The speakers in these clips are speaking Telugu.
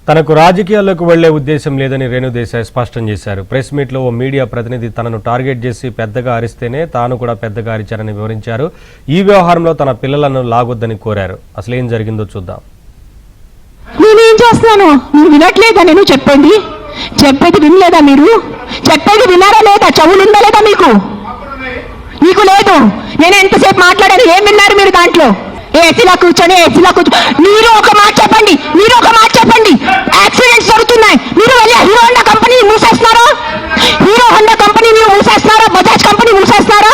తనకు రాజకీయాల్లోకి వెళ్లే ఉద్దేశం లేదని రేణు దేశాయ్ స్పష్టం చేశారు. ప్రెస్ మీట్లో ఓ మీడియా ప్రతినిధి తనను టార్గెట్ చేసి పెద్దగా అరిస్తేనే తాను కూడా పెద్దగా అరిచారని వివరించారు. ఈ వ్యవహారంలో తన పిల్లలను లాగొద్దని కోరారు. అసలు ఏం జరిగిందో చూద్దాం. నేనేం చేస్తున్నాను? మీరు వినట్లేదా? నేను చెప్పేది వినలేదా? మీరు చెప్పేది విన్నారా లేదా? చెవులుందా లేదా మీకు లేదు. నేను ఎంతసేపు మాట్లాడాను? ఏం విన్నారు మీరు? దాంట్లో ఏసీలా కూర్చొని మీరు ఒక మాట చెప్పండి. యాక్సిడెంట్స్ జరుగుతున్నాయి. మీరు వెళ్ళి హీరో హోండా కంపెనీ మూసేస్తున్నారా? మీరు మూసేస్తున్నారా? బజాజ్ కంపెనీ మూసేస్తున్నారా?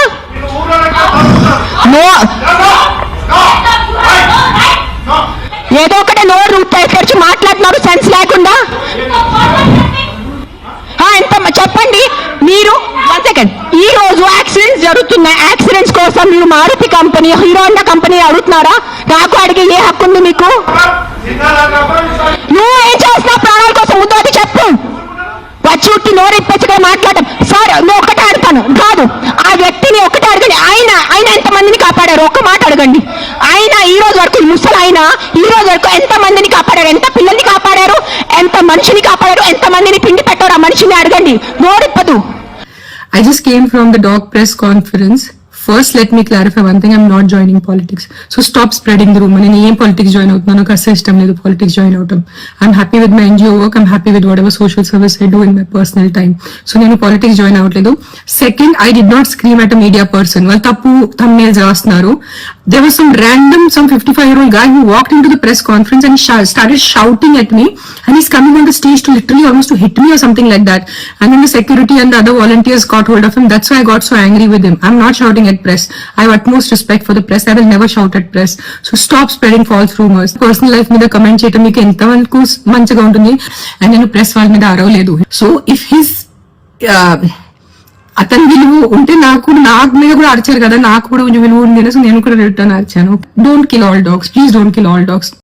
ఏదో ఒకటి నోరు తెరిచి మాట్లాడుతున్నారు సెన్స్ లేకుండా. ఎంత చెప్పండి మీరు. 1 సెకండ్. ఈ రోజు యాక్సిడెంట్స్ జరుగుతున్నాయి. యాక్సిడెంట్స్ కోసం మీరు Maruti company, Hero Honda company అడుగుతున్నారా? నాకు అడిగే ఏ హక్కు ఉంది మీకు? నువ్వు ఏం చేస్తున్నావు ప్రాణాల కోసం? ముద్దు చెప్పు. వచ్చి ఉట్టి నోరెప్పేసుగా మాట్లాడటం. సార్ నువ్వు ఒకటే అడుగుతాను కాదు, ఆ వ్యక్తిని ఒకటే అడగండి. ఆయన ఎంతమందిని కాపాడారు? ఒక్క మాట అడగండి. ఆయన ఈ రోజు వరకు ముసలాయన ఈ రోజు వరకు ఎంత మందిని కాపాడారు? ఎంత పిల్లల్ని కాపాడారు? ఎంత మనిషిని కాపాడారు? ఎంత మందిని పిండి పెట్టారు? ఆ మనిషిని అడగండి. నోరెప్పదు. I just came from the DOC press conference. First, let me clarify one thing. I'm not joining politics. So stop spreading the rumor. నేను ఏం politics join అవుతున్నాను? నాకు అసలు ఇష్టం లేదు politics join అవటం. I'm happy with my NGO work. I'm happy with whatever social service I do in my personal time. So నేను politics join అవ్వట్లేదు. Second, I did not scream at a media person. వాళ్ళు తప్పు thumbnails రాస్తున్నారు. There was some 55-year-old guy who walked into the press conference and started shouting at me, and he's coming on the stage to literally almost to hit me or something like that. And then the security and the other volunteers got hold of him. That's why I got so angry with him. I'm not shouting at press. I have utmost respect for the press. I will never shout at press. So stop spreading false rumors. Personal life మీద కమెంట్ చేయడం మీకు ఎంత వరకు మంచిగా ఉంటుంది? అండ్ నేను ప్రెస్ వాళ్ళ మీద అరవలేదు. సో ఇఫ్ హిస్ అతని విలువ ఉంటే నాకు మీద కూడా అరిచారు కదా, నాకు కూడా కొంచెం విలువ ఉంది. సో నేను కూడా రిటర్న్ అరిచాను. Don't kill all dogs, please don't kill all dogs.